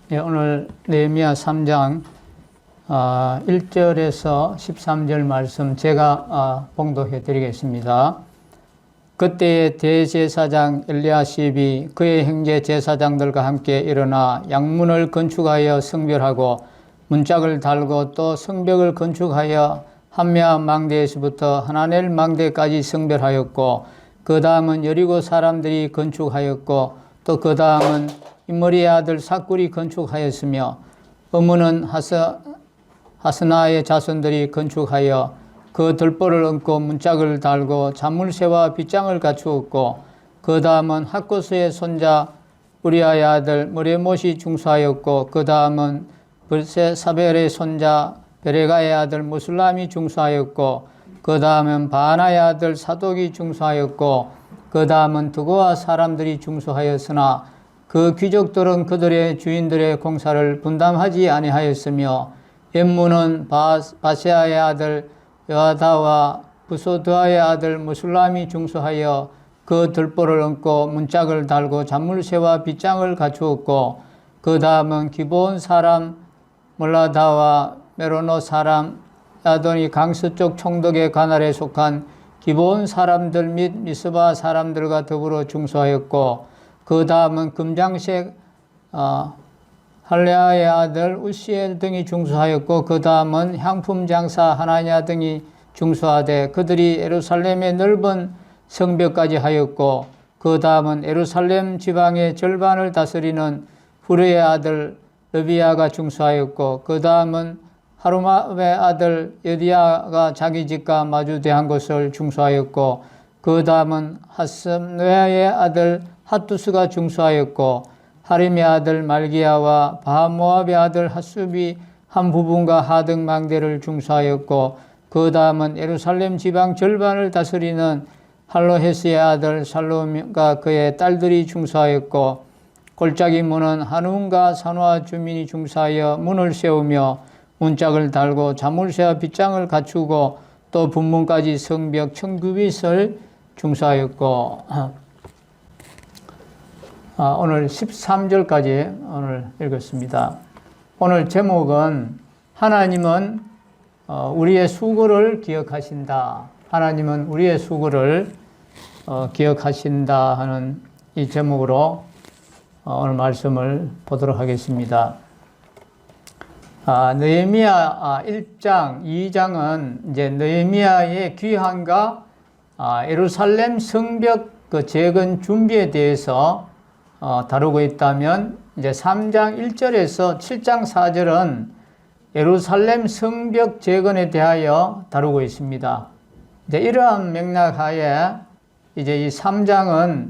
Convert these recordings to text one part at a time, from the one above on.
예, 오늘 느헤미야 3장 1절에서 13절 말씀 제가 봉독해 드리겠습니다. 그때에 대제사장 엘리야십이 그의 형제 제사장들과 함께 일어나 양문을 건축하여 성별하고 문짝을 달고 또 성벽을 건축하여 함메아 망대에서부터 하나넬 망대까지 성별하였고, 그 다음은 여리고 사람들이 건축하였고, 또 그 다음은 임머리의 아들 삭굴이 건축하였으며, 어문은 하스나의 자손들이 건축하여 그 들보를 얹고 문짝을 달고 잔물쇠와 빗장을 갖추었고, 그 다음은 학고스의 손자 우리아의 아들 머레못이 중수하였고, 그 다음은 브세사벨의 손자 베레가의 아들 무술람이 중수하였고, 그 다음은 바나의 아들 사독이 중수하였고, 그 다음은 드고와 사람들이 중수하였으나 그 귀족들은 그들의 주인들의 공사를 분담하지 아니하였으며, 엠문은 바세아의 아들 여하다와 부소드아의 아들 무술람이 중수하여 그 들보를 얹고 문짝을 달고 잔물쇠와 빗장을 갖추었고, 그 다음은 기브온 사람 몰라다와 메로노 사람 야돈이 강서쪽 총독의 관할에 속한 기브온 사람들 및 미스바 사람들과 더불어 중수하였고, 그 다음은 금장색 할레아의 아들 우시엘 등이 중수하였고, 그 다음은 향품 장사 하나냐 등이 중수하되 그들이 예루살렘의 넓은 성벽까지 하였고, 그 다음은 예루살렘 지방의 절반을 다스리는 후르의 아들 르비아가 중수하였고, 그 다음은 하루마의 아들 여디야가 자기 집과 마주대한 곳을 중수하였고, 그 다음은 하스므야의 아들 핫두스가 중수하였고, 하림의 아들 말기야와 바모압의 아들 핫수비 한 부분과 하등 망대를 중수하였고, 그 다음은 예루살렘 지방 절반을 다스리는 할로헤스의 아들 살롬과 그의 딸들이 중수하였고, 골짜기 문은 한운과 산화 주민이 중수하여 문을 세우며 문짝을 달고 자물쇠와 빗장을 갖추고, 또 분문까지 성벽 1900을 중수하였고, 오늘 13절까지 오늘 읽었습니다. 오늘 제목은 하나님은 우리의 수고를 기억하신다. 하나님은 우리의 수고를 기억하신다 하는 이 제목으로 오늘 말씀을 보도록 하겠습니다. 느헤미야 1장, 2장은 이제 느헤미야의 귀환과 예루살렘 성벽 그 재건 준비에 대해서 다루고 있다면, 이제 3장 1절에서 7장 4절은 예루살렘 성벽 재건에 대하여 다루고 있습니다. 이제 이러한 맥락 하에 이제 이 3장은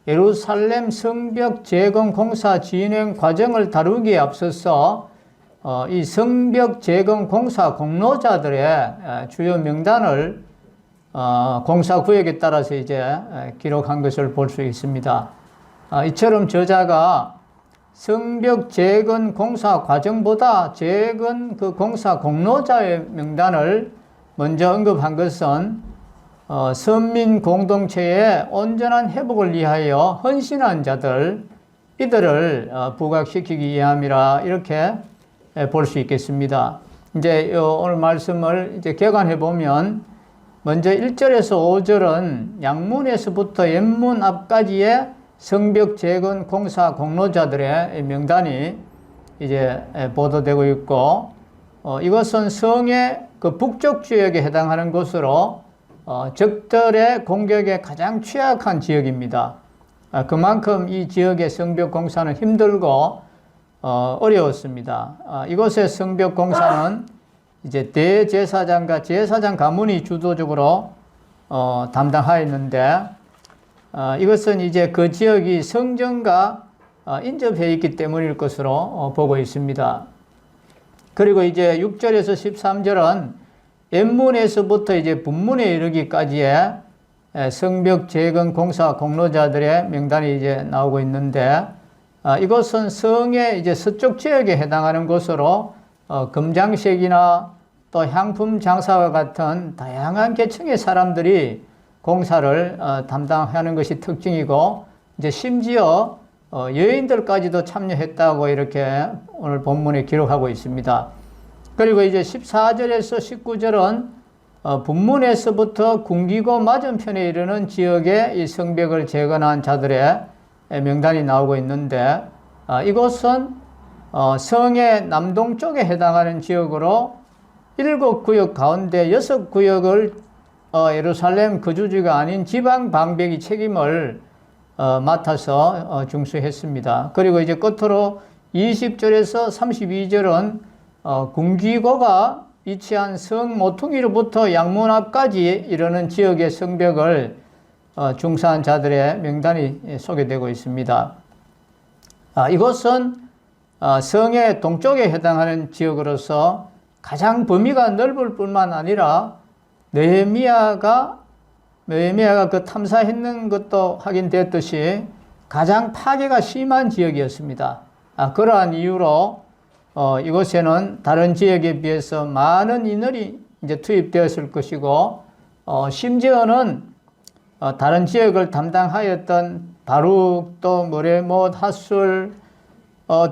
예루살렘 성벽 재건 공사 진행 과정을 다루기에 앞서서 이 성벽 재건 공사 공로자들의 주요 명단을 공사 구역에 따라서 이제 기록한 것을 볼 수 있습니다. 이처럼 저자가 성벽 재건 공사 과정보다 재건 그 공사 공로자의 명단을 먼저 언급한 것은 선민 공동체의 온전한 회복을 위하여 헌신한 자들, 이들을 부각시키기 위함이라 이렇게 볼 수 있겠습니다. 이제 오늘 말씀을 이제 개관해 보면, 먼저 1절에서 5절은 양문에서부터 옛문 앞까지의 성벽 재건 공사 공로자들의 명단이 이제 보도되고 있고, 이것은 성의 그 북쪽 지역에 해당하는 곳으로 적들의 공격에 가장 취약한 지역입니다. 그만큼 이 지역의 성벽 공사는 힘들고 어려웠습니다. 이곳의 성벽 공사는 이제 대제사장과 제사장 가문이 주도적으로 담당하였는데, 이것은 이제 그 지역이 성전과 인접해 있기 때문일 것으로 보고 있습니다. 그리고 이제 6절에서 13절은 옛문에서부터 이제 분문에 이르기까지의 성벽 재건 공사 공로자들의 명단이 이제 나오고 있는데, 이것은 성의 이제 서쪽 지역에 해당하는 곳으로 금장색이나 또 향품 장사와 같은 다양한 계층의 사람들이 공사를 담당하는 것이 특징이고, 이제 심지어 여인들까지도 참여했다고 이렇게 오늘 본문에 기록하고 있습니다. 그리고 이제 14절에서 19절은 분문에서부터 궁기고 맞은편에 이르는 지역에 이 성벽을 재건한 자들의 명단이 나오고 있는데, 이곳은 성의 남동쪽에 해당하는 지역으로 7구역 가운데 6구역을 예루살렘 거주지가 아닌 지방 방백이 책임을 맡아서 중수했습니다. 그리고 이제 끝으로 20절에서 32절은 궁기고가 위치한 성 모퉁이로부터 양문 앞까지 이르는 지역의 성벽을 중사한 자들의 명단이 소개되고 있습니다. 이곳은 성의 동쪽에 해당하는 지역으로서 가장 범위가 넓을 뿐만 아니라 느헤미야가 그 탐사했는 것도 확인됐듯이 가장 파괴가 심한 지역이었습니다. 그러한 이유로 이곳에는 다른 지역에 비해서 많은 인원이 이제 투입되었을 것이고, 심지어는 다른 지역을 담당하였던 바룩, 또 모레못, 핫술,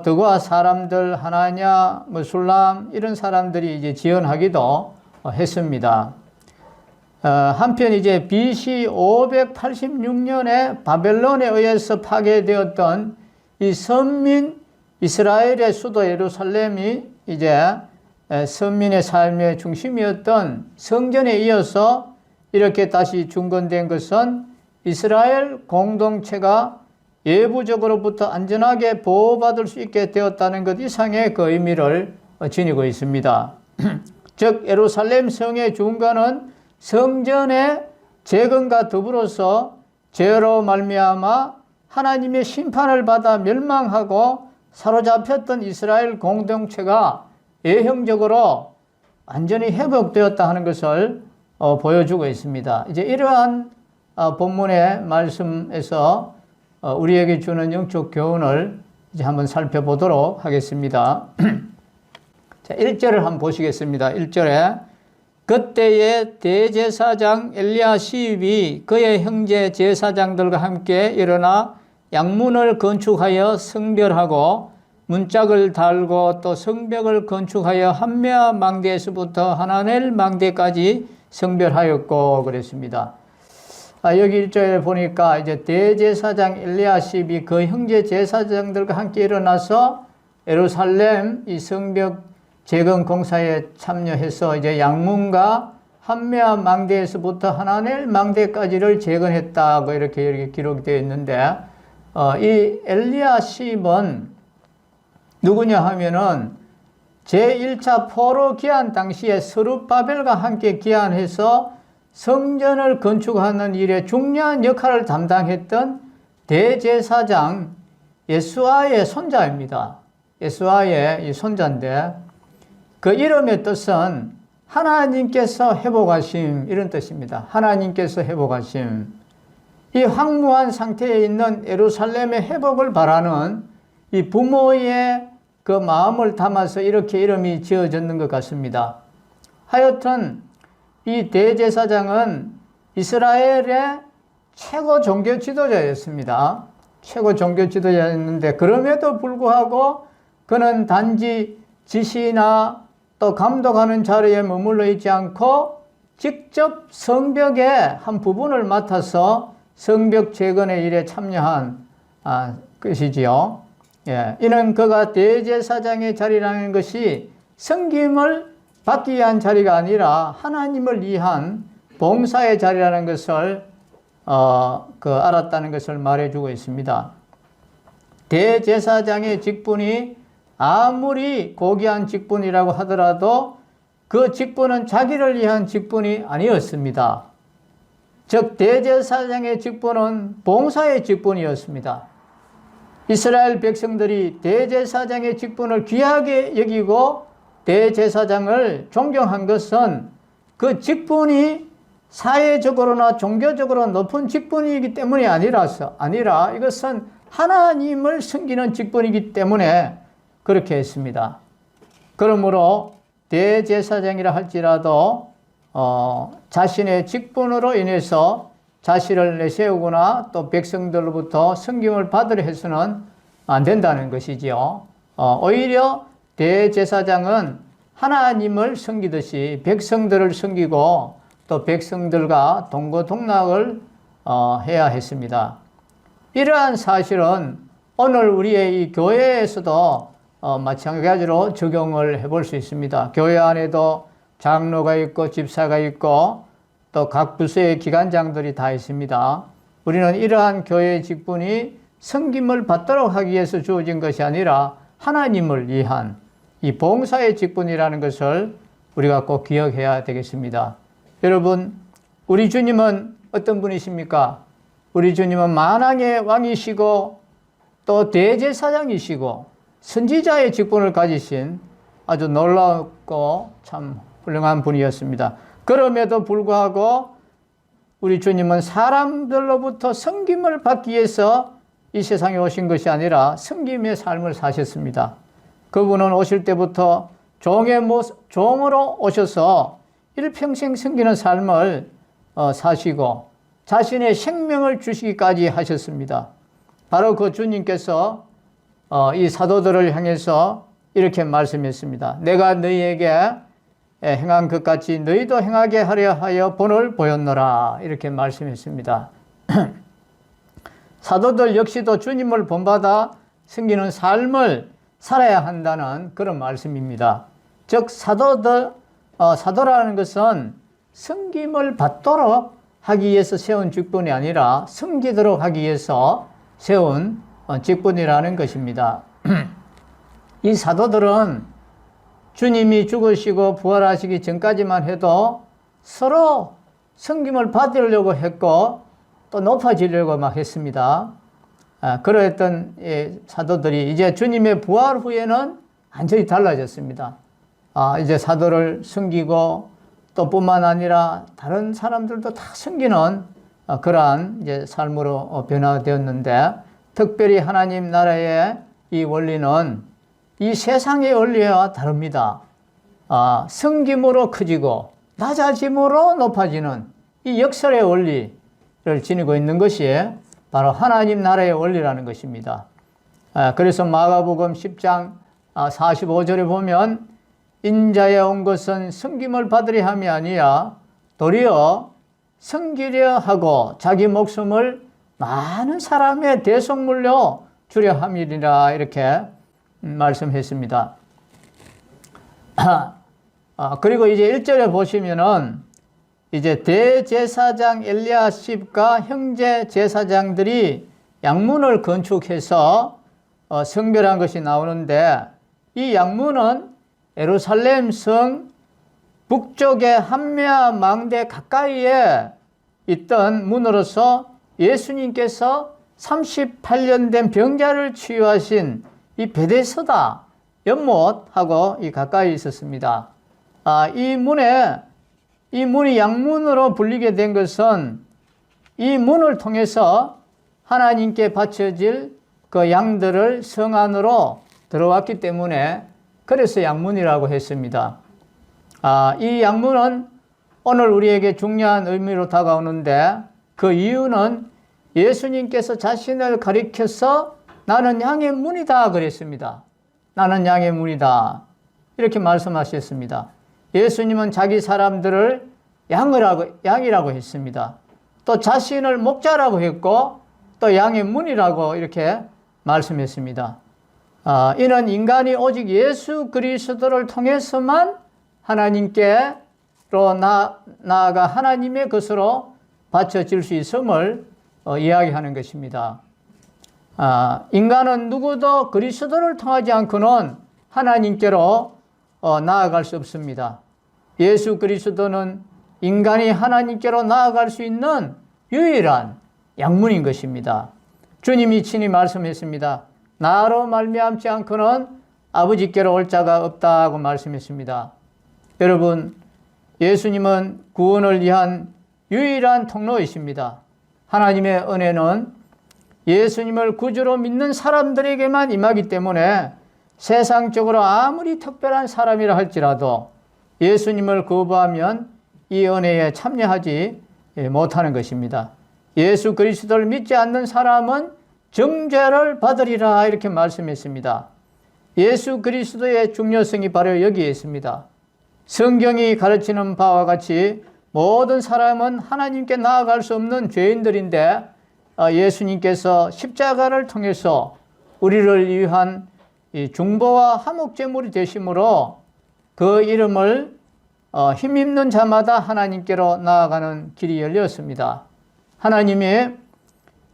드과 사람들, 하나냐, 술람 이런 사람들이 이제 지원하기도 했습니다. 한편 이제 BC 586년에 바벨론에 의해서 파괴되었던 이 선민 이스라엘의 수도 예루살렘이 이제 선민의 삶의 중심이었던 성전에 이어서 이렇게 다시 중건된 것은 이스라엘 공동체가 외부적으로부터 안전하게 보호받을 수 있게 되었다는 것 이상의 그 의미를 지니고 있습니다. 즉 예루살렘 성의 중간은 성전의 재건과 더불어서 죄로 말미암아 하나님의 심판을 받아 멸망하고 사로잡혔던 이스라엘 공동체가 예형적으로 완전히 회복되었다 하는 것을 보여주고 있습니다. 이제 이러한 본문의 말씀에서 우리에게 주는 영적 교훈을 이제 한번 살펴보도록 하겠습니다. 자, 1절을 한번 보시겠습니다. 1절에 그때의 대제사장 엘리야십이 그의 형제 제사장들과 함께 일어나 양문을 건축하여 성별하고 문짝을 달고 또 성벽을 건축하여 한메아 망대에서부터 하나넬 망대까지 성별하였고 그랬습니다. 여기 1절에 보니까 이제 대제사장 엘리야십이 그 형제 제사장들과 함께 일어나서 예루살렘 이 성벽 재건 공사에 참여해서 이제 양문과 한메아 망대에서부터 하나넬 망대까지를 재건했다고 이렇게 기록되어 있는데, 이 엘리야십은 누구냐 하면은 제1차 포로 기한 당시에 스룹바벨과 함께 기한해서 성전을 건축하는 일에 중요한 역할을 담당했던 대제사장 예수아의 손자입니다. 예수아의 이 손자인데, 그 이름의 뜻은 하나님께서 회복하심 이런 뜻입니다. 하나님께서 회복하심. 이 황무한 상태에 있는 예루살렘의 회복을 바라는 이 부모의 그 마음을 담아서 이렇게 이름이 지어졌는 것 같습니다. 하여튼 이 대제사장은 이스라엘의 최고 종교 지도자였습니다. 최고 종교 지도자였는데 그럼에도 불구하고 그는 단지 지시나 또 감독하는 자리에 머물러 있지 않고 직접 성벽의 한 부분을 맡아서 성벽 재건의 일에 참여한 것이지요. 이는 그가 대제사장의 자리라는 것이 섬김을 받기 위한 자리가 아니라 하나님을 위한 봉사의 자리라는 것을 알았다는 것을 말해주고 있습니다. 대제사장의 직분이 아무리 고귀한 직분이라고 하더라도 그 직분은 자기를 위한 직분이 아니었습니다. 즉 대제사장의 직분은 봉사의 직분이었습니다. 이스라엘 백성들이 대제사장의 직분을 귀하게 여기고 대제사장을 존경한 것은 그 직분이 사회적으로나 종교적으로 높은 직분이기 때문이 아니라 이것은 하나님을 섬기는 직분이기 때문에 그렇게 했습니다. 그러므로 대제사장이라 할지라도 자신의 직분으로 인해서 자신을 내세우거나 또 백성들로부터 섬김을 받으려 해서는 안 된다는 것이지요. 오히려 대제사장은 하나님을 섬기듯이 백성들을 섬기고 또 백성들과 동거동락을 해야 했습니다. 이러한 사실은 오늘 우리의 이 교회에서도 마찬가지로 적용을 해볼 수 있습니다. 교회 안에도 장로가 있고 집사가 있고 또 각 부서의 기관장들이 다 있습니다. 우리는 이러한 교회의 직분이 섬김을 받도록 하기 위해서 주어진 것이 아니라 하나님을 위한 이 봉사의 직분이라는 것을 우리가 꼭 기억해야 되겠습니다. 여러분, 우리 주님은 어떤 분이십니까? 우리 주님은 만왕의 왕이시고 또 대제사장이시고 선지자의 직분을 가지신 아주 놀랍고 참 훌륭한 분이었습니다. 그럼에도 불구하고 우리 주님은 사람들로부터 섬김을 받기 위해서 이 세상에 오신 것이 아니라 섬김의 삶을 사셨습니다. 그분은 오실 때부터 종으로 오셔서 일평생 섬기는 삶을 사시고 자신의 생명을 주시기까지 하셨습니다. 바로 그 주님께서 이 사도들을 향해서 이렇게 말씀했습니다. 내가 너희에게 행한 것 같이 너희도 행하게 하려 하여 본을 보였노라. 이렇게 말씀했습니다. 사도들 역시도 주님을 본받아 섬기는 삶을 살아야 한다는 그런 말씀입니다. 즉 사도라는 것은 섬김을 받도록 하기 위해서 세운 직분이 아니라 섬기도록 하기 위해서 세운 직분이라는 것입니다. 이 사도들은 주님이 죽으시고 부활하시기 전까지만 해도 서로 섬김을 받으려고 했고 또 높아지려고 막 했습니다. 그러했던 사도들이 이제 주님의 부활 후에는 완전히 달라졌습니다. 이제 사도를 섬기고 또 뿐만 아니라 다른 사람들도 다 섬기는 그러한 이제 삶으로 변화되었는데, 특별히 하나님 나라의 이 원리는 이 세상의 원리와 다릅니다. 섬김으로 커지고 낮아짐으로 높아지는 이 역설의 원리를 지니고 있는 것이 바로 하나님 나라의 원리라는 것입니다. 그래서 마가복음 10장 45절에 보면 인자에 온 것은 섬김을 받으려 함이 아니야 도리어 섬기려 하고 자기 목숨을 많은 사람의 대속물로 주려 함이리라, 이렇게 말씀했습니다. 그리고 이제 1절에 보시면은 이제 대제사장 엘리야십과 형제 제사장들이 양문을 건축해서 성별한 것이 나오는데, 이 양문은 예루살렘 성 북쪽의 함메아 망대 가까이에 있던 문으로서 예수님께서 38년 된 병자를 치유하신 이 베데스다 연못하고 이 가까이 있었습니다. 이 문이 양문으로 불리게 된 것은 이 문을 통해서 하나님께 바쳐질 그 양들을 성 안으로 들어왔기 때문에 그래서 양문이라고 했습니다. 이 양문은 오늘 우리에게 중요한 의미로 다가오는데, 그 이유는 예수님께서 자신을 가리켜서 나는 양의 문이다 그랬습니다. 나는 양의 문이다 이렇게 말씀하셨습니다. 예수님은 자기 사람들을 양이라고 했습니다. 또 자신을 목자라고 했고 또 양의 문이라고 이렇게 말씀했습니다. 이는 인간이 오직 예수 그리스도를 통해서만 하나님께로 나아가 하나님의 것으로 바쳐질 수 있음을 이야기하는 것입니다. 인간은 누구도 그리스도를 통하지 않고는 하나님께로 나아갈 수 없습니다. 예수 그리스도는 인간이 하나님께로 나아갈 수 있는 유일한 양문인 것입니다. 주님이 친히 말씀했습니다. 나로 말미암지 않고는 아버지께로 올 자가 없다고 말씀했습니다. 여러분, 예수님은 구원을 위한 유일한 통로이십니다. 하나님의 은혜는 예수님을 구주로 믿는 사람들에게만 임하기 때문에 세상적으로 아무리 특별한 사람이라 할지라도 예수님을 거부하면 이 은혜에 참여하지 못하는 것입니다. 예수 그리스도를 믿지 않는 사람은 정죄를 받으리라 이렇게 말씀했습니다. 예수 그리스도의 중요성이 바로 여기에 있습니다. 성경이 가르치는 바와 같이 모든 사람은 하나님께 나아갈 수 없는 죄인들인데 예수님께서 십자가를 통해서 우리를 위한 중보와 화목제물이 되심으로 그 이름을 힘입는 자마다 하나님께로 나아가는 길이 열렸습니다. 하나님이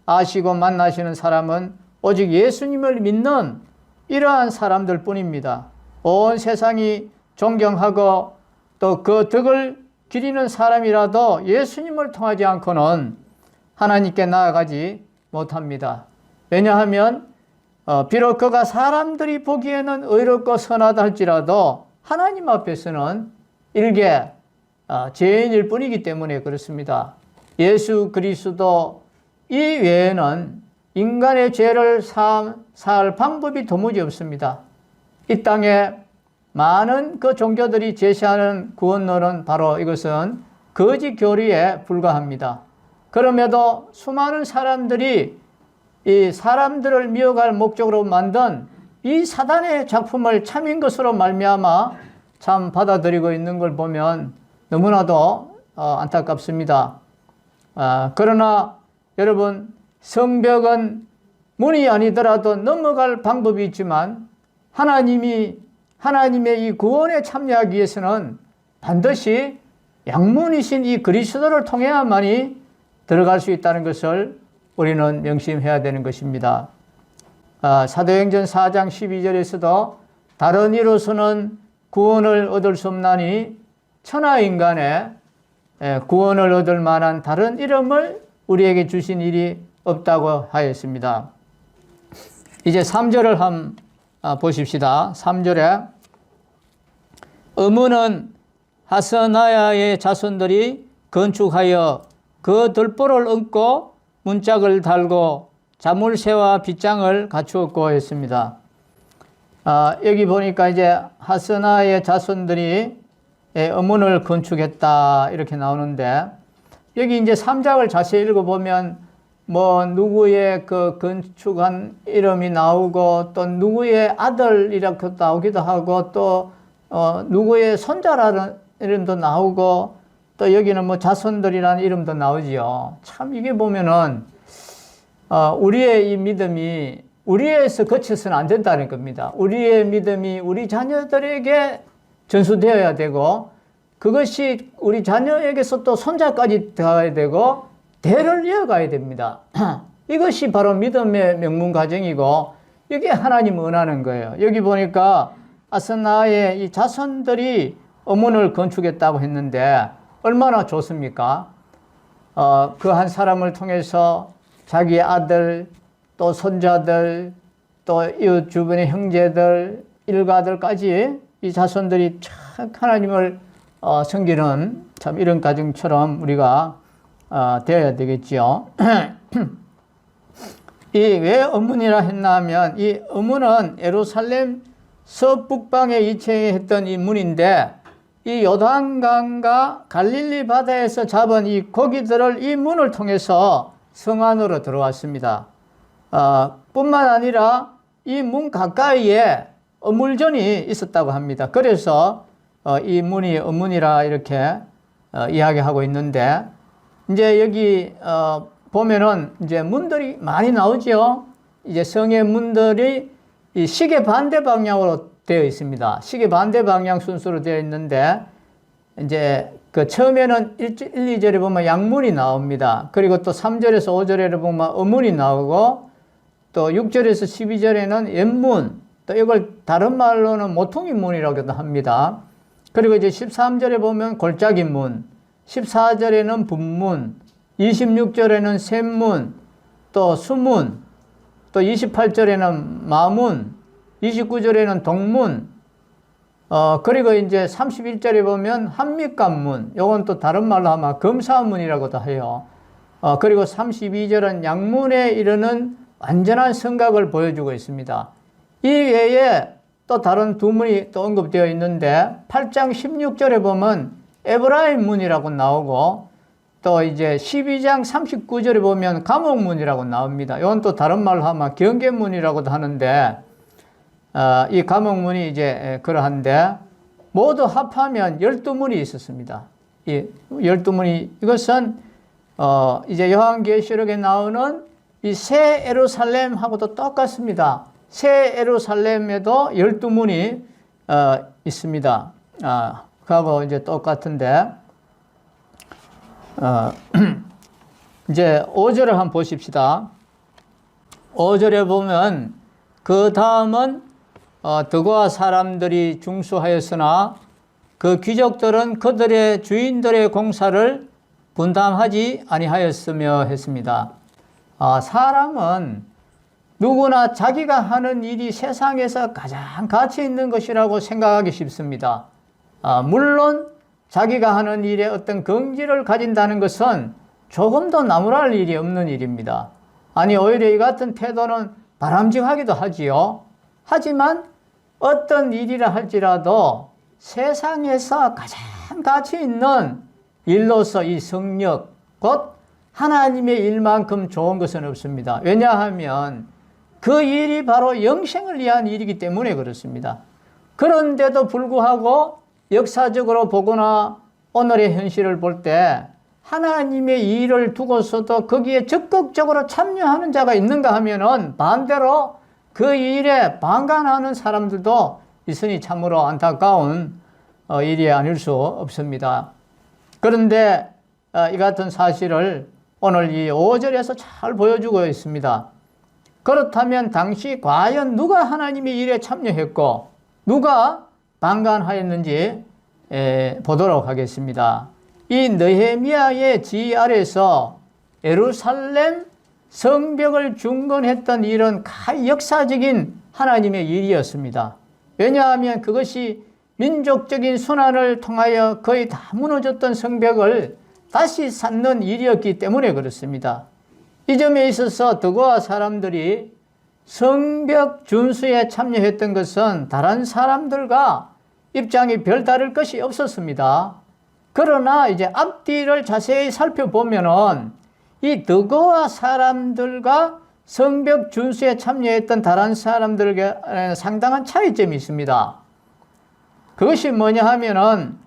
아시고 만나시는 사람은 오직 예수님을 믿는 이러한 사람들 뿐입니다. 온 세상이 존경하고 또 그 덕을 기리는 사람이라도 예수님을 통하지 않고는 하나님께 나아가지 못합니다. 왜냐하면 비록 그가 사람들이 보기에는 의롭고 선하다 할지라도 하나님 앞에서는 일개 죄인일 뿐이기 때문에 그렇습니다. 예수 그리스도 이외에는 인간의 죄를 사할 방법이 도무지 없습니다. 이 땅에 많은 그 종교들이 제시하는 구원론은 바로 이것은 거짓 교리에 불과합니다. 그럼에도 수많은 사람들이 이 사람들을 미혹할 목적으로 만든 이 사단의 작품을 참인 것으로 말미암아 참 받아들이고 있는 걸 보면 너무나도 안타깝습니다. 그러나 여러분, 성벽은 문이 아니더라도 넘어갈 방법이 있지만 하나님의 이 구원에 참여하기 위해서는 반드시 양문이신 이 그리스도를 통해야만이 들어갈 수 있다는 것을 우리는 명심해야 되는 것입니다. 사도행전 4장 12절에서도 다른 이로서는 구원을 얻을 수 없나니 천하인간의 구원을 얻을 만한 다른 이름을 우리에게 주신 일이 없다고 하였습니다. 이제 3절을 한번 보십시다. 3절에 어문은 하스나야의 자손들이 건축하여 그 들보를 얹고 문짝을 달고 자물쇠와 빗장을 갖추었고 했습니다. 여기 보니까 이제 하스나의 자손들이 어문을 건축했다 이렇게 나오는데 여기 이제 3장을 자세히 읽어보면 뭐 누구의 그 건축한 이름이 나오고 또 누구의 아들이라고 나오기도 하고 또 누구의 손자라는 이름도 나오고 또 여기는 뭐 자손들이라는 이름도 나오지요. 참 이게 보면은 우리의 이 믿음이 우리에서 거쳐서는 안 된다는 겁니다. 우리의 믿음이 우리 자녀들에게 전수되어야 되고 그것이 우리 자녀에게서 또 손자까지 가야 되고 대를 이어가야 됩니다. 이것이 바로 믿음의 명문 과정이고 이게 하나님 은하는 거예요. 여기 보니까 아스나의 이 자손들이 어문을 건축했다고 했는데 얼마나 좋습니까? 그 한 사람을 통해서 자기의 아들, 또 손자들, 또 이웃 주변의 형제들, 일가들까지 이 자손들이 참 하나님을 섬기는 참 이런 가정처럼 우리가 되어야 되겠지요. 이 왜 어문이라 했나 하면 이 어문은 예루살렘 서북방에 위치했던 이 문인데 이 요단강과 갈릴리 바다에서 잡은 이 고기들을 이 문을 통해서 성 안으로 들어왔습니다. 뿐만 아니라 이 문 가까이에 어물전이 있었다고 합니다. 그래서 이 문이 어문이라 이렇게 이야기하고 있는데 이제 여기 보면은 이제 문들이 많이 나오죠. 이제 성의 문들이 이 시계 반대 방향으로 되어 있습니다. 시계 반대 방향 순서로 되어 있는데 이제 그 처음에는 1, 2절에 보면 양문이 나옵니다. 그리고 또 3절에서 5절에 보면 어문이 나오고 또 6절에서 12절에는 옛문, 또 이걸 다른 말로는 모퉁이 문이라고도 합니다. 그리고 이제 13절에 보면 골짜기 문, 14절에는 분문, 26절에는 샘문, 또 수문, 또 28절에는 마문, 29절에는 동문, 그리고 이제 31절에 보면 한밑간문, 요건 또 다른 말로 하면 검사문이라고도 해요. 그리고 32절은 양문에 이르는 완전한 성곽을 보여주고 있습니다. 이 외에 또 다른 두 문이 또 언급되어 있는데 8장 16절에 보면 에브라임 문이라고 나오고 또 이제 12장 39절에 보면 감옥문이라고 나옵니다. 이건 또 다른 말로 하면 경계문이라고도 하는데, 이 감옥문이 이제 그러한데, 모두 합하면 12문이 있었습니다. 이 12문이, 이것은, 이제 요한계시록에 나오는 이 새 예루살렘하고도 똑같습니다. 새 예루살렘에도 12문이, 있습니다. 그하고 이제 똑같은데, 이제 5절을 한번 보십시다. 5절에 보면 그 다음은 드고아 사람들이 중수하였으나 그 귀족들은 그들의 주인들의 공사를 분담하지 아니하였으며 했습니다. 사람은 누구나 자기가 하는 일이 세상에서 가장 가치 있는 것이라고 생각하기 쉽습니다. 물론 자기가 하는 일에 어떤 긍지를 가진다는 것은 조금도 나무랄 일이 없는 일입니다. 아니, 오히려 이 같은 태도는 바람직하기도 하지요. 하지만 어떤 일이라 할지라도 세상에서 가장 가치 있는 일로서 이 성력, 곧 하나님의 일만큼 좋은 것은 없습니다. 왜냐하면 그 일이 바로 영생을 위한 일이기 때문에 그렇습니다. 그런데도 불구하고 역사적으로 보거나 오늘의 현실을 볼 때 하나님의 일을 두고서도 거기에 적극적으로 참여하는 자가 있는가 하면은 반대로 그 일에 방관하는 사람들도 있으니 참으로 안타까운 일이 아닐 수 없습니다. 그런데 이 같은 사실을 오늘 이 5절에서 잘 보여주고 있습니다. 그렇다면 당시 과연 누가 하나님의 일에 참여했고 누가 방관하였는지 보도록 하겠습니다. 이 느헤미야의 지휘 아래서 예루살렘 성벽을 중건했던 일은 역사적인 하나님의 일이었습니다. 왜냐하면 그것이 민족적인 순환을 통하여 거의 다 무너졌던 성벽을 다시 쌓는 일이었기 때문에 그렇습니다. 이 점에 있어서 드고아 사람들이 성벽 준수에 참여했던 것은 다른 사람들과 입장이 별다를 것이 없었습니다. 그러나 이제 앞뒤를 자세히 살펴보면은 이 드고아 사람들과 성벽 준수에 참여했던 다른 사람들에게 상당한 차이점이 있습니다. 그것이 뭐냐 하면은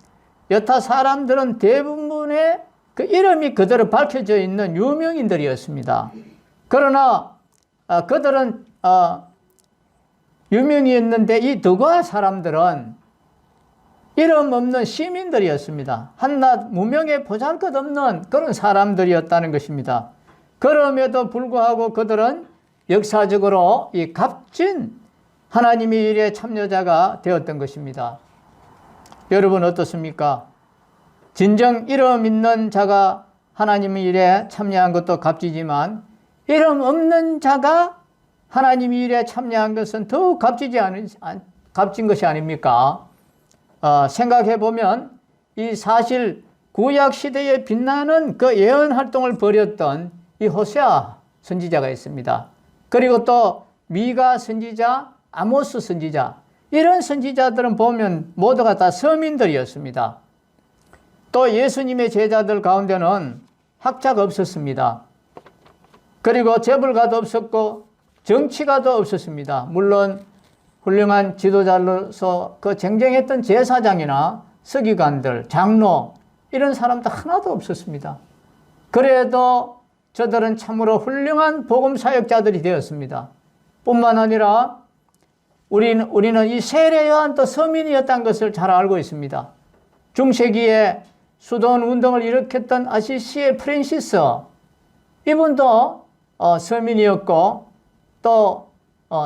여타 사람들은 대부분의 그 이름이 그대로 밝혀져 있는 유명인들이었습니다. 그러나 그들은 유명이었는데 이 드고아 사람들은 이름 없는 시민들이었습니다. 한낱 무명에 보잘것없는 그런 사람들이었다는 것입니다. 그럼에도 불구하고 그들은 역사적으로 이 값진 하나님의 일에 참여자가 되었던 것입니다. 여러분 어떻습니까? 진정 이름 있는 자가 하나님의 일에 참여한 것도 값지지만 이름 없는 자가 하나님의 일에 참여한 것은 더욱 값진 것이 아닙니까? 생각해 보면 이 사실 구약 시대에 빛나는 그 예언 활동을 벌였던 이 호세아 선지자가 있습니다. 그리고 또 미가 선지자, 아모스 선지자, 이런 선지자들은 보면 모두가 다 서민들이었습니다. 또 예수님의 제자들 가운데는 학자가 없었습니다. 그리고 재벌가도 없었고 정치가도 없었습니다. 물론 훌륭한 지도자로서 그 쟁쟁했던 제사장이나 서기관들, 장로 이런 사람도 하나도 없었습니다. 그래도 저들은 참으로 훌륭한 복음사역자들이 되었습니다. 뿐만 아니라 우리는 이 세례 요한 또 서민이었다는 것을 잘 알고 있습니다. 중세기에 수도원 운동을 일으켰던 아시시의 프랜시스, 이분도 서민이었고 또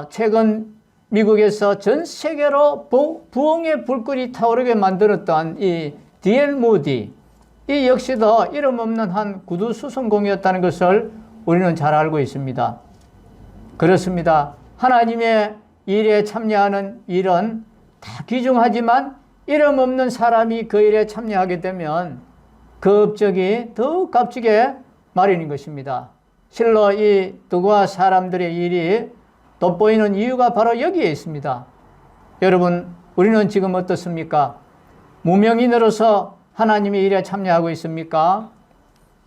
최근 미국에서 전 세계로 부흥의 불꽃이 타오르게 만들었던 이 D.L. 무디, 이 역시도 이름 없는 한 구두 수선공이었다는 것을 우리는 잘 알고 있습니다. 그렇습니다. 하나님의 일에 참여하는 일은 다 귀중하지만 이름 없는 사람이 그 일에 참여하게 되면 그 업적이 더욱 값지게 마련인 것입니다. 실로 이 드고아 사람들의 일이 돋보이는 이유가 바로 여기에 있습니다. 여러분, 우리는 지금 어떻습니까? 무명인으로서 하나님의 일에 참여하고 있습니까?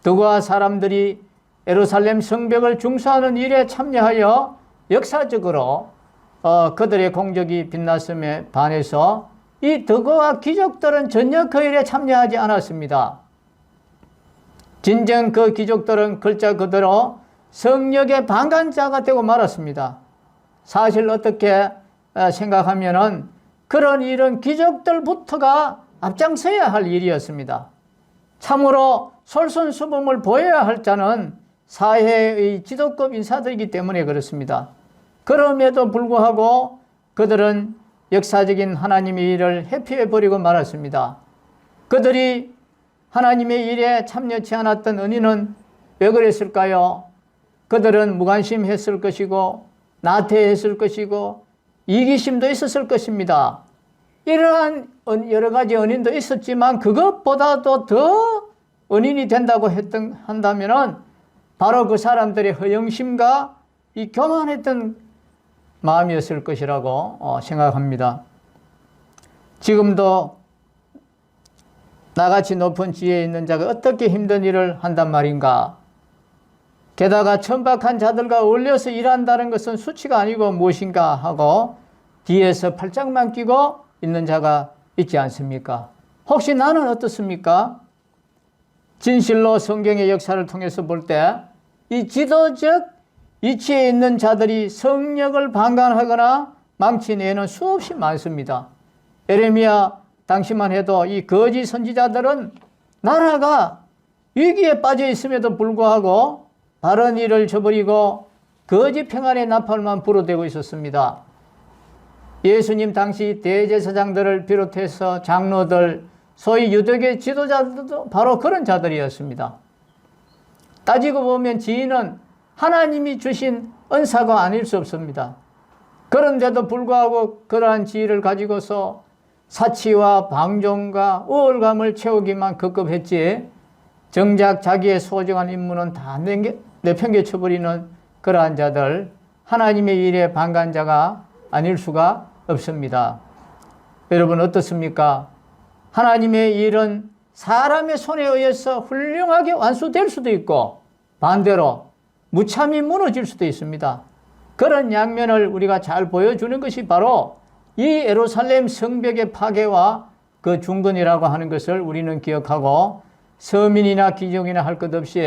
드고아 사람들이 예루살렘 성벽을 중수하는 일에 참여하여 역사적으로 그들의 공적이 빛났음에 반해서 이 드고아 귀족들은 전혀 그 일에 참여하지 않았습니다. 진정 그 귀족들은 글자 그대로 성령의 방관자가 되고 말았습니다. 사실 어떻게 생각하면은 그런 일은 귀족들부터가 앞장서야 할 일이었습니다. 참으로 솔선수범을 보여야 할 자는 사회의 지도급 인사들이기 때문에 그렇습니다. 그럼에도 불구하고 그들은 역사적인 하나님의 일을 회피해버리고 말았습니다. 그들이 하나님의 일에 참여치 않았던 은인은 왜 그랬을까요? 그들은 무관심했을 것이고 나태했을 것이고 이기심도 있었을 것입니다. 이러한 여러 가지 은인도 있었지만 그것보다도 더 은인이 된다고 한다면 바로 그 사람들의 허영심과 이 교만했던 마음이었을 것이라고 생각합니다. 지금도 나같이 높은 지혜에 있는 자가 어떻게 힘든 일을 한단 말인가? 게다가 천박한 자들과 어울려서 일한다는 것은 수치가 아니고 무엇인가 하고 뒤에서 팔짱만 끼고 있는 자가 있지 않습니까? 혹시 나는 어떻습니까? 진실로 성경의 역사를 통해서 볼 때 이 지도적 위치에 있는 자들이 성령을 방관하거나 망치내는 수없이 많습니다. 에레미야 당시만 해도 이 거짓 선지자들은 나라가 위기에 빠져 있음에도 불구하고 바른 일을 저버리고 거짓 평안의 나팔만 불어대고 있었습니다. 예수님 당시 대제사장들을 비롯해서 장로들, 소위 유대계 지도자들도 바로 그런 자들이었습니다. 따지고 보면 지인은 하나님이 주신 은사가 아닐 수 없습니다. 그런데도 불구하고 그러한 지혜를 가지고서 사치와 방종과 우월감을 채우기만 급급했지 정작 자기의 소중한 임무는 다 내팽개쳐버리는 그러한 자들, 하나님의 일에 방관자가 아닐 수가 없습니다. 여러분 어떻습니까? 하나님의 일은 사람의 손에 의해서 훌륭하게 완수될 수도 있고 반대로 무참히 무너질 수도 있습니다. 그런 양면을 우리가 잘 보여주는 것이 바로 이 예루살렘 성벽의 파괴와 그 중건이라고 하는 것을 우리는 기억하고 서민이나 귀족이나 할 것 없이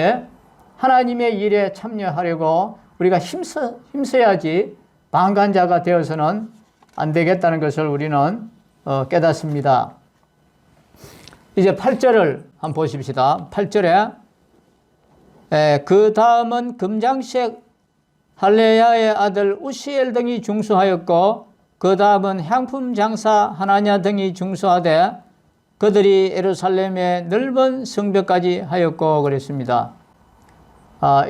하나님의 일에 참여하려고 우리가 힘써야지 방관자가 되어서는 안 되겠다는 것을 우리는 깨닫습니다. 이제 8절을 한번 보십시다. 8절에 그 다음은 금장색 할레야의 아들 우시엘 등이 중수하였고 그 다음은 향품 장사 하나냐 등이 중수하되 그들이 예루살렘의 넓은 성벽까지 하였고 그랬습니다.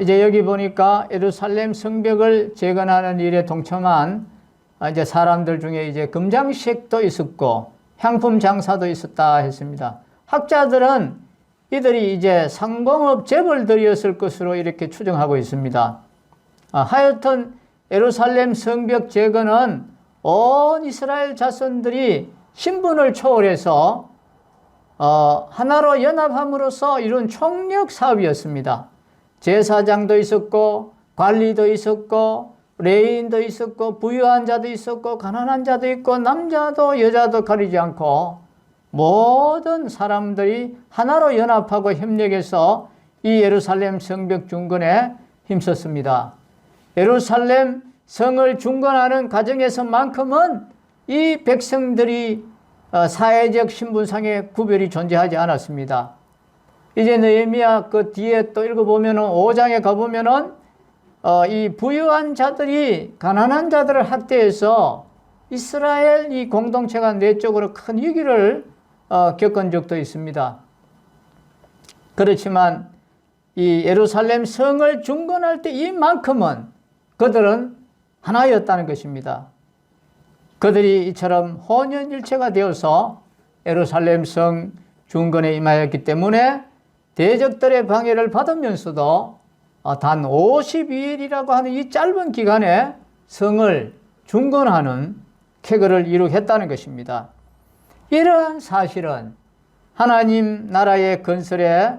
이제 여기 보니까 예루살렘 성벽을 재건하는 일에 동참한 이제 사람들 중에 이제 금장식도 있었고 향품 장사도 있었다 했습니다. 학자들은 이들이 이제 상공업 재벌들이었을 것으로 이렇게 추정하고 있습니다. 하여튼 예루살렘 성벽 재건은 온 이스라엘 자손들이 신분을 초월해서 하나로 연합함으로써 이룬 총력 사업이었습니다. 제사장도 있었고 관리도 있었고 레인도 있었고 부유한 자도 있었고 가난한 자도 있고 남자도 여자도 가리지 않고 모든 사람들이 하나로 연합하고 협력해서 이 예루살렘 성벽 중건에 힘썼습니다. 예루살렘 성을 중건하는 과정에서만큼은 이 백성들이 사회적 신분상의 구별이 존재하지 않았습니다. 이제 느헤미야 그 뒤에 또 읽어보면 5장에 가보면은 이 부유한 자들이 가난한 자들을 학대해서 이스라엘 이 공동체가 내적으로 큰 위기를 겪은 적도 있습니다. 그렇지만 이 예루살렘 성을 중건할 때 이만큼은 그들은 하나였다는 것입니다. 그들이 이처럼 혼연일체가 되어서 예루살렘 성 중건에 임하였기 때문에 대적들의 방해를 받으면서도 단 52일이라고 하는 이 짧은 기간에 성을 중건하는 쾌거를 이루겠다는 것입니다. 이러한 사실은 하나님 나라의 건설에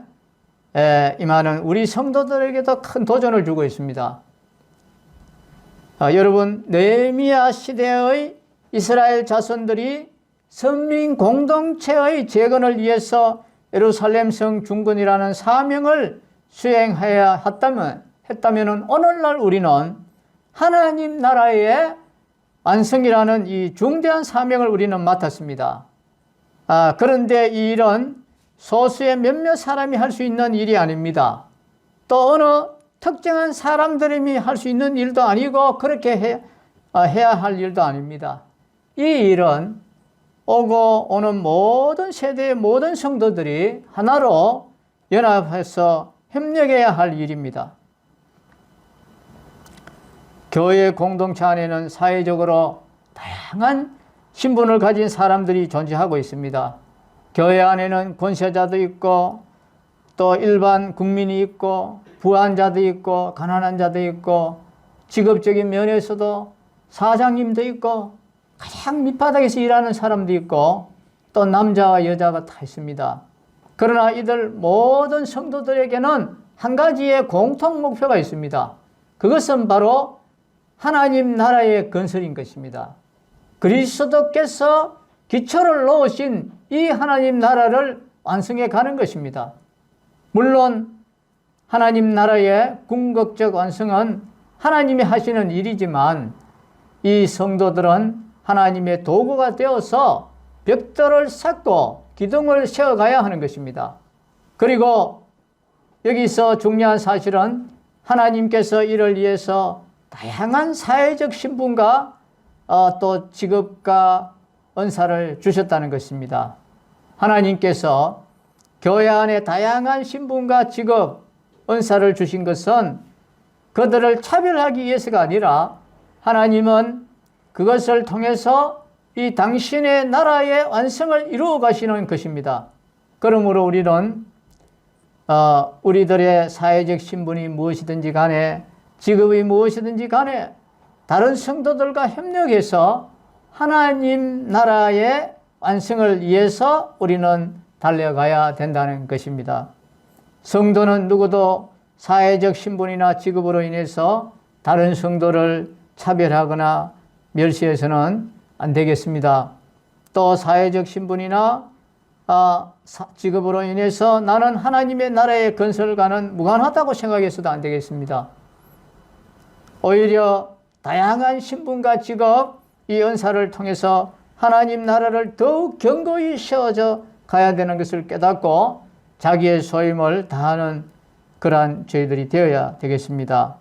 임하는 우리 성도들에게도 큰 도전을 주고 있습니다. 여러분, 느헤미야 시대의 이스라엘 자손들이 선민 공동체의 재건을 위해서 예루살렘 성 중건이라는 사명을 수행해야 했다면 오늘날 우리는 하나님 나라의 완성이라는 이 중대한 사명을 우리는 맡았습니다. 그런데 이 일은 소수의 몇몇 사람이 할 수 있는 일이 아닙니다. 또 어느 특정한 사람들이 할 수 있는 일도 아니고 그렇게 해야 할 일도 아닙니다. 이 일은 오고 오는 모든 세대의 모든 성도들이 하나로 연합해서 협력해야 할 일입니다. 교회 공동체 안에는 사회적으로 다양한 신분을 가진 사람들이 존재하고 있습니다. 교회 안에는 권세자도 있고 또 일반 국민이 있고 부한 자도 있고 가난한 자도 있고 직업적인 면에서도 사장님도 있고 가장 밑바닥에서 일하는 사람도 있고 또 남자와 여자가 다 있습니다. 그러나 이들 모든 성도들에게는 한 가지의 공통 목표가 있습니다. 그것은 바로 하나님 나라의 건설인 것입니다. 그리스도께서 기초를 놓으신 이 하나님 나라를 완성해 가는 것입니다. 물론 하나님 나라의 궁극적 완성은 하나님이 하시는 일이지만 이 성도들은 하나님의 도구가 되어서 벽돌을 쌓고 기둥을 세워가야 하는 것입니다. 그리고 여기서 중요한 사실은 하나님께서 이를 위해서 다양한 사회적 신분과 또 직업과 은사를 주셨다는 것입니다. 하나님께서 교회 안에 다양한 신분과 직업, 은사를 주신 것은 그들을 차별하기 위해서가 아니라 하나님은 그것을 통해서 이 당신의 나라의 완성을 이루어 가시는 것입니다. 그러므로 우리는 우리들의 사회적 신분이 무엇이든지 간에 직업이 무엇이든지 간에 다른 성도들과 협력해서 하나님 나라의 완성을 위해서 우리는 달려가야 된다는 것입니다. 성도는 누구도 사회적 신분이나 직업으로 인해서 다른 성도를 차별하거나 멸시해서는 안 되겠습니다. 또 사회적 신분이나 직업으로 인해서 나는 하나님의 나라의 건설과는 무관하다고 생각해서도 안 되겠습니다. 오히려 다양한 신분과 직업, 이 은사를 통해서 하나님 나라를 더욱 견고히 세워져 가야 되는 것을 깨닫고 자기의 소임을 다하는 그러한 저희들이 되어야 되겠습니다.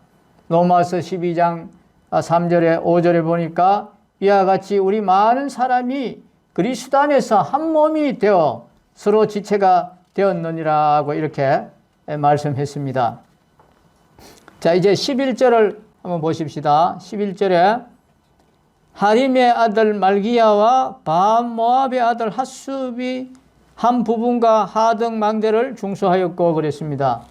로마서 12장 3절에 5절에 보니까 이와 같이 우리 많은 사람이 그리스도 안에서 한 몸이 되어 서로 지체가 되었느니라고 이렇게 말씀했습니다. 자, 이제 11절을 한번 보십시다. 11절에 하림의 아들 말기야와 바모압의 아들 핫숲이 한 부분과 하등 망대를 중수하였고 그랬습니다.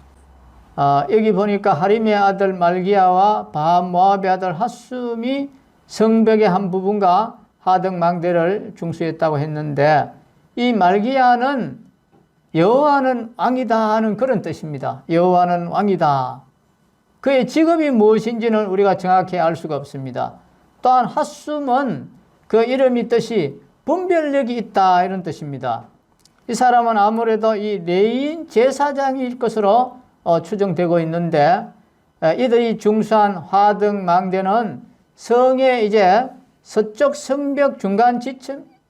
여기 보니까 하림의 아들 말기야와 바모압의 아들 핫숲이 성벽의 한 부분과 하등 망대를 중수했다고 했는데 이 말기야는 여호와는 왕이다 하는 그런 뜻입니다. 여호와는 왕이다. 그의 직업이 무엇인지는 우리가 정확히 알 수가 없습니다. 또한 핫숨은 그 이름이 뜻이 분별력이 있다 이런 뜻입니다. 이 사람은 아무래도 이 레위인 제사장일 것으로 추정되고 있는데 이들이 중수한 화등 망대는 성의 이제 서쪽 성벽 중간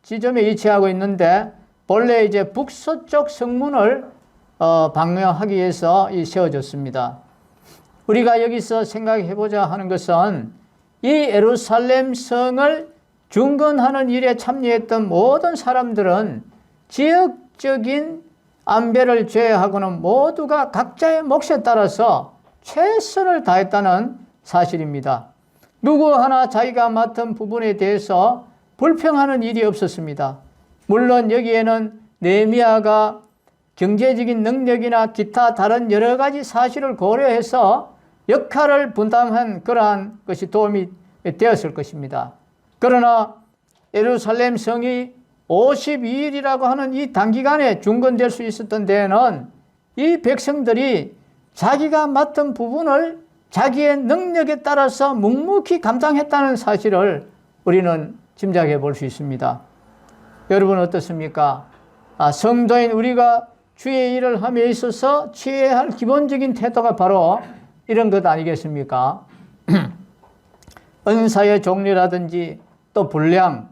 지점에 위치하고 있는데 본래 이제 북서쪽 성문을 방명하기 위해서 세워졌습니다. 우리가 여기서 생각해보자 하는 것은 이 예루살렘 성을 중건하는 일에 참여했던 모든 사람들은 지역적인 안배를 제외하고는 모두가 각자의 몫에 따라서 최선을 다했다는 사실입니다. 누구 하나 자기가 맡은 부분에 대해서 불평하는 일이 없었습니다. 물론 여기에는 느헤미야가 경제적인 능력이나 기타 다른 여러 가지 사실을 고려해서 역할을 분담한 그러한 것이 도움이 되었을 것입니다. 그러나 예루살렘 성이 52일이라고 하는 이 단기간에 중건될 수 있었던 데에는 이 백성들이 자기가 맡은 부분을 자기의 능력에 따라서 묵묵히 감당했다는 사실을 우리는 짐작해 볼 수 있습니다. 여러분 어떻습니까? 성도인 우리가 주의 일을 함에 있어서 취해야 할 기본적인 태도가 바로 이런 것 아니겠습니까? 은사의 종류라든지 또 분량,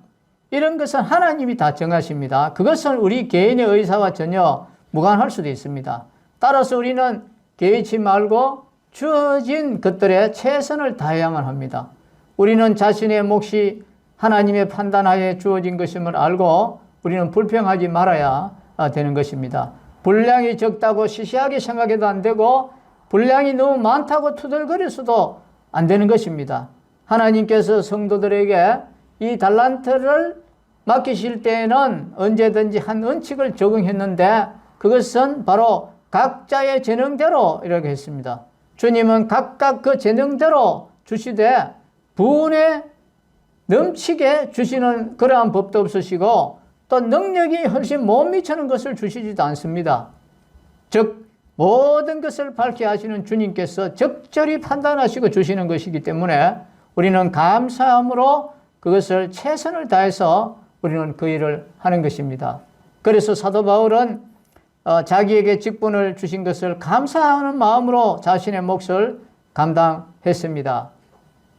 이런 것은 하나님이 다 정하십니다. 그것은 우리 개인의 의사와 전혀 무관할 수도 있습니다. 따라서 우리는 개의치 말고 주어진 것들에 최선을 다해야만 합니다. 우리는 자신의 몫이 하나님의 판단하에 주어진 것임을 알고 우리는 불평하지 말아야 되는 것입니다. 분량이 적다고 시시하게 생각해도 안 되고 분량이 너무 많다고 투덜거려서도 안 되는 것입니다. 하나님께서 성도들에게 이 달란트를 맡기실 때에는 언제든지 한 원칙을 적용했는데 그것은 바로 각자의 재능대로 이렇게 했습니다. 주님은 각각 그 재능대로 주시되 부은에 넘치게 주시는 그러한 법도 없으시고 또 능력이 훨씬 못 미치는 것을 주시지도 않습니다. 즉 모든 것을 밝게 하시는 주님께서 적절히 판단하시고 주시는 것이기 때문에 우리는 감사함으로 그것을 최선을 다해서 우리는 그 일을 하는 것입니다. 그래서 사도 바울은 자기에게 직분을 주신 것을 감사하는 마음으로 자신의 몫을 감당했습니다.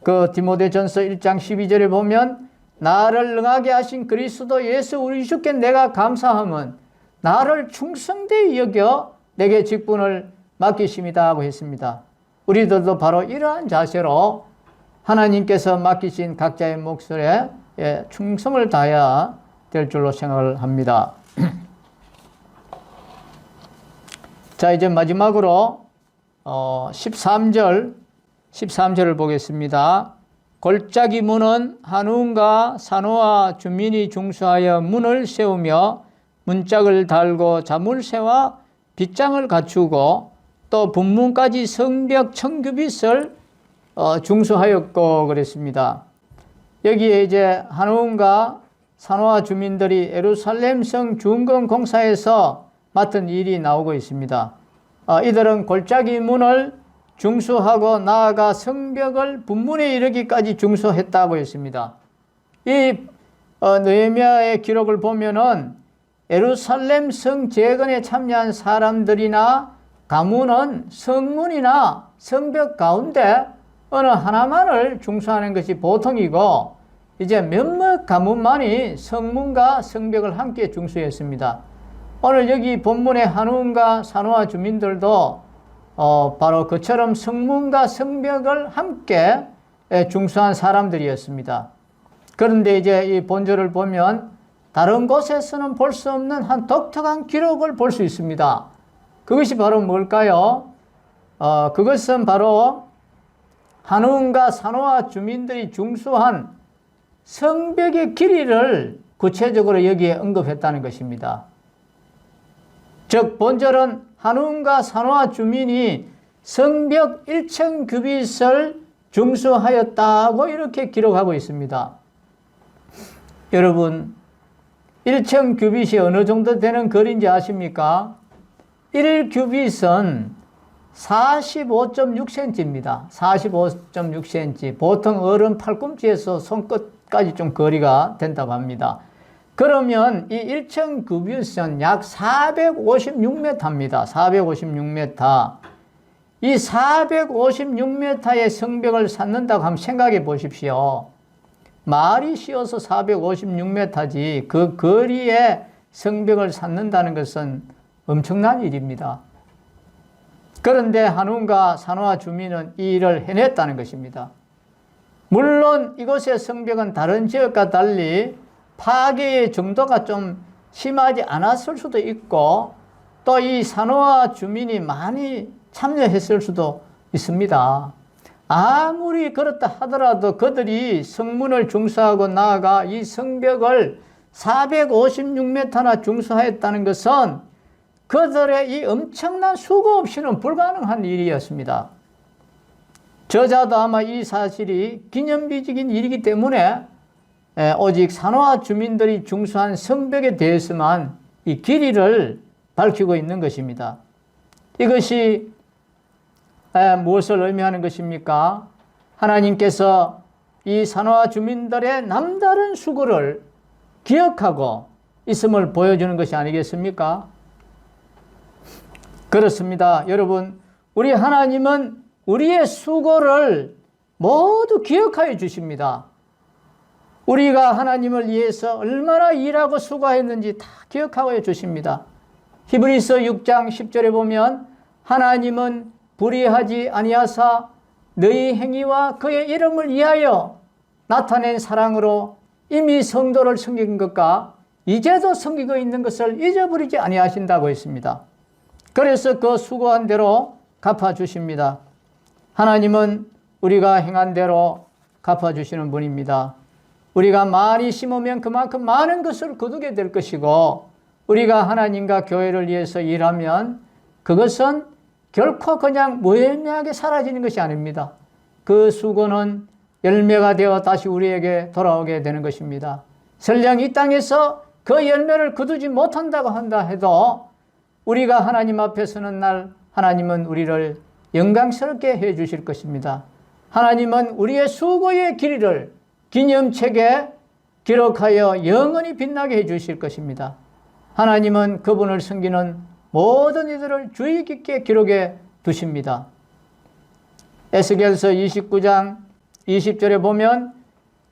그 디모데전서 1장 12절에 보면 나를 능하게 하신 그리스도 예수 우리 주께 내가 감사함은 나를 충성되이 여겨 내게 직분을 맡기심이다 하고 했습니다. 우리들도 바로 이러한 자세로 하나님께서 맡기신 각자의 몫에 충성을 다해야 될 줄로 생각을 합니다. 자, 이제 마지막으로 13절을 보겠습니다. 골짜기 문은 한운과 산호와 주민이 중수하여 문을 세우며 문짝을 달고 자물쇠와 빗장을 갖추고 또 분문까지 성벽 청규빗을 중수하였고 그랬습니다. 여기에 이제 한운과 산호와 주민들이 예루살렘 성 중건 공사에서 맡은 일이 나오고 있습니다. 이들은 골짜기 문을 중수하고 나아가 성벽을 분문에 이르기까지 중수했다고 했습니다. 이 느헤미야의 기록을 보면은 예루살렘 성 재건에 참여한 사람들이나 가문은 성문이나 성벽 가운데 어느 하나만을 중수하는 것이 보통이고 이제 몇몇 가문만이 성문과 성벽을 함께 중수했습니다. 오늘 여기 본문의 한운과 산호와 주민들도 바로 그처럼 성문과 성벽을 함께 중수한 사람들이었습니다. 그런데 이제 이 본절을 보면 다른 곳에서는 볼 수 없는 한 독특한 기록을 볼 수 있습니다. 그것이 바로 뭘까요? 그것은 바로 한운과 산호와 주민들이 중수한 성벽의 길이를 구체적으로 여기에 언급했다는 것입니다. 즉 본절은 한운과 산호와 주민이 성벽 1천 규빗을 중수하였다고 이렇게 기록하고 있습니다. 여러분 1천 규빗이 어느 정도 되는 거리인지 아십니까? 1규빗은 45.6cm입니다. 45.6cm. 보통 어른 팔꿈치에서 손끝까지 좀 거리가 된다고 합니다. 그러면 이 1천 규빗은 약 456m입니다. 456m. 이 456m의 성벽을 쌓는다고 한번 생각해 보십시오. 말이 쉬워서 456m지 그 거리에 성벽을 쌓는다는 것은 엄청난 일입니다. 그런데 한운과 산호와 주민은 이 일을 해냈다는 것입니다. 물론 이곳의 성벽은 다른 지역과 달리 파괴의 정도가 좀 심하지 않았을 수도 있고 또 이 산호와 주민이 많이 참여했을 수도 있습니다. 아무리 그렇다 하더라도 그들이 성문을 중수하고 나아가 이 성벽을 456m나 중수하였다는 것은 그들의 이 엄청난 수고 없이는 불가능한 일이었습니다. 저자도 아마 이 사실이 기념비적인 일이기 때문에 오직 산호와 주민들이 중수한 성벽에 대해서만 이 길이를 밝히고 있는 것입니다. 이것이 무엇을 의미하는 것입니까? 하나님께서 이 산화 주민들의 남다른 수고를 기억하고 있음을 보여주는 것이 아니겠습니까? 그렇습니다. 여러분, 우리 하나님은 우리의 수고를 모두 기억하여 주십니다. 우리가 하나님을 위해서 얼마나 일하고 수고했는지 다 기억하여 주십니다. 히브리서 6장 10절에 보면 하나님은 불의하지 아니하사 너희 행위와 그의 이름을 위하여 나타낸 사랑으로 이미 성도를 섬긴 것과 이제도 섬기고 있는 것을 잊어버리지 아니하신다고 했습니다. 그래서 그 수고한 대로 갚아주십니다. 하나님은 우리가 행한 대로 갚아주시는 분입니다. 우리가 많이 심으면 그만큼 많은 것을 거두게 될 것이고, 우리가 하나님과 교회를 위해서 일하면 그것은 결코 그냥 무의미하게 사라지는 것이 아닙니다. 그 수고는 열매가 되어 다시 우리에게 돌아오게 되는 것입니다. 설령 이 땅에서 그 열매를 거두지 못한다고 한다 해도 우리가 하나님 앞에 서는 날 하나님은 우리를 영광스럽게 해 주실 것입니다. 하나님은 우리의 수고의 길이를 기념책에 기록하여 영원히 빛나게 해 주실 것입니다. 하나님은 그분을 섬기는 모든 이들을 주의 깊게 기록해 두십니다. 에스겔서 29장 20절에 보면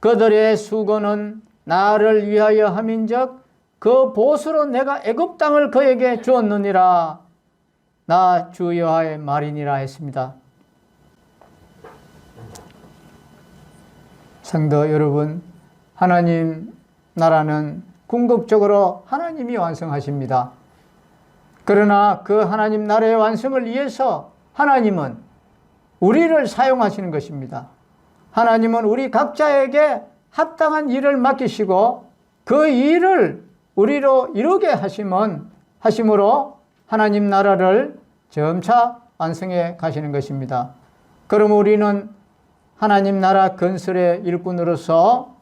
그들의 수고는 나를 위하여 함인적 그 보수로 내가 애굽 땅을 그에게 주었느니라. 나 주 여호와의 말이니라 했습니다. 성도 여러분, 하나님 나라는 궁극적으로 하나님이 완성하십니다. 그러나 그 하나님 나라의 완성을 위해서 하나님은 우리를 사용하시는 것입니다. 하나님은 우리 각자에게 합당한 일을 맡기시고 그 일을 우리로 이루게 하심으로 하나님 나라를 점차 완성해 가시는 것입니다. 그럼 우리는 하나님 나라 건설의 일꾼으로서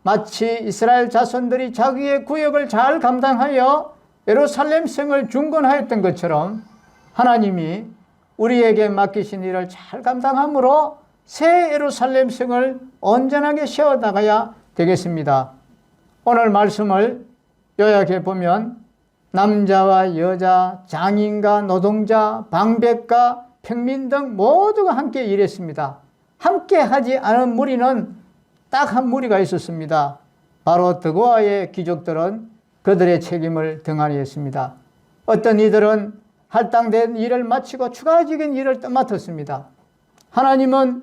마치 이스라엘 자손들이 자기의 구역을 잘 감당하여 예루살렘 성을 중건하였던 것처럼 하나님이 우리에게 맡기신 일을 잘 감당함으로 새 예루살렘 성을 온전하게 세워나가야 되겠습니다. 오늘 말씀을 요약해 보면 남자와 여자, 장인과 노동자, 방백과 평민 등 모두가 함께 일했습니다. 함께 하지 않은 무리는 딱 한 무리가 있었습니다. 바로 드고아의 귀족들은 그들의 책임을 등한히 했습니다. 어떤 이들은 할당된 일을 마치고 추가적인 일을 맡았습니다. 하나님은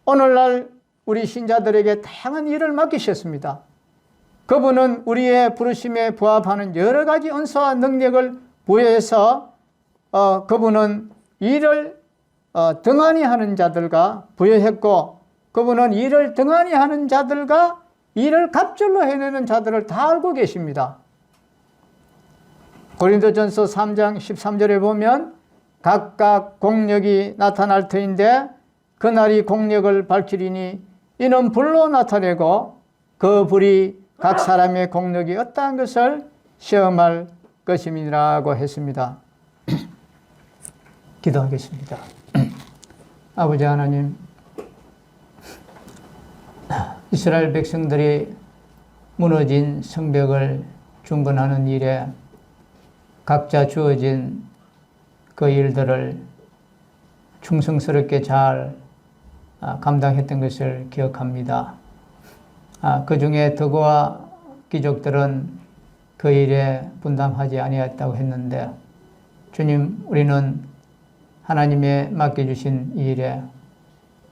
오늘날 우리 신자들에게 다양한 일을 맡기셨습니다. 그분은 우리의 부르심에 부합하는 여러 가지 은사와 능력을 부여해서 그분은 일을 등한히 하는 자들과 부여했고, 그분은 일을 등한히 하는 자들과 일을 갑절로 해내는 자들을 다 알고 계십니다. 고린도전서 3장 13절에 보면 각각 공력이 나타날 터인데 그날이 공력을 밝히리니 이는 불로 나타내고 그 불이 각 사람의 공력이 어떠한 것을 시험할 것임이라고 했습니다. 기도하겠습니다. 아버지 하나님, 이스라엘 백성들이 무너진 성벽을 중건하는 일에 각자 주어진 그 일들을 충성스럽게 잘 감당했던 것을 기억합니다. 그 중에 드고아 귀족들은 그 일에 분담하지 아니했다고 했는데, 주님, 우리는 하나님의 맡겨주신 이 일에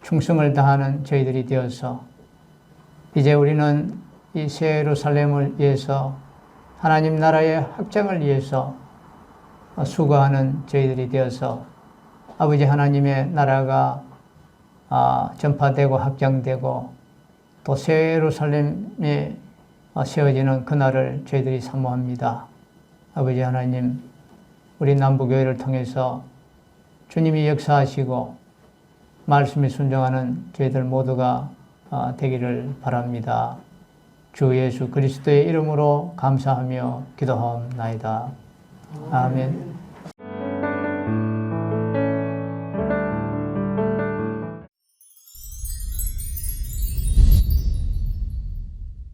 충성을 다하는 저희들이 되어서 이제 우리는 이 새 예루살렘을 위해서 하나님 나라의 확장을 위해서 수고하는 저희들이 되어서 아버지 하나님의 나라가 전파되고 확장되고 또 새 예루살렘이 세워지는 그날을 저희들이 사모합니다. 아버지 하나님, 우리 남부교회를 통해서 주님이 역사하시고 말씀에 순종하는 저희들 모두가 되기를 바랍니다. 주 예수 그리스도의 이름으로 감사하며 기도하옵나이다. 아멘.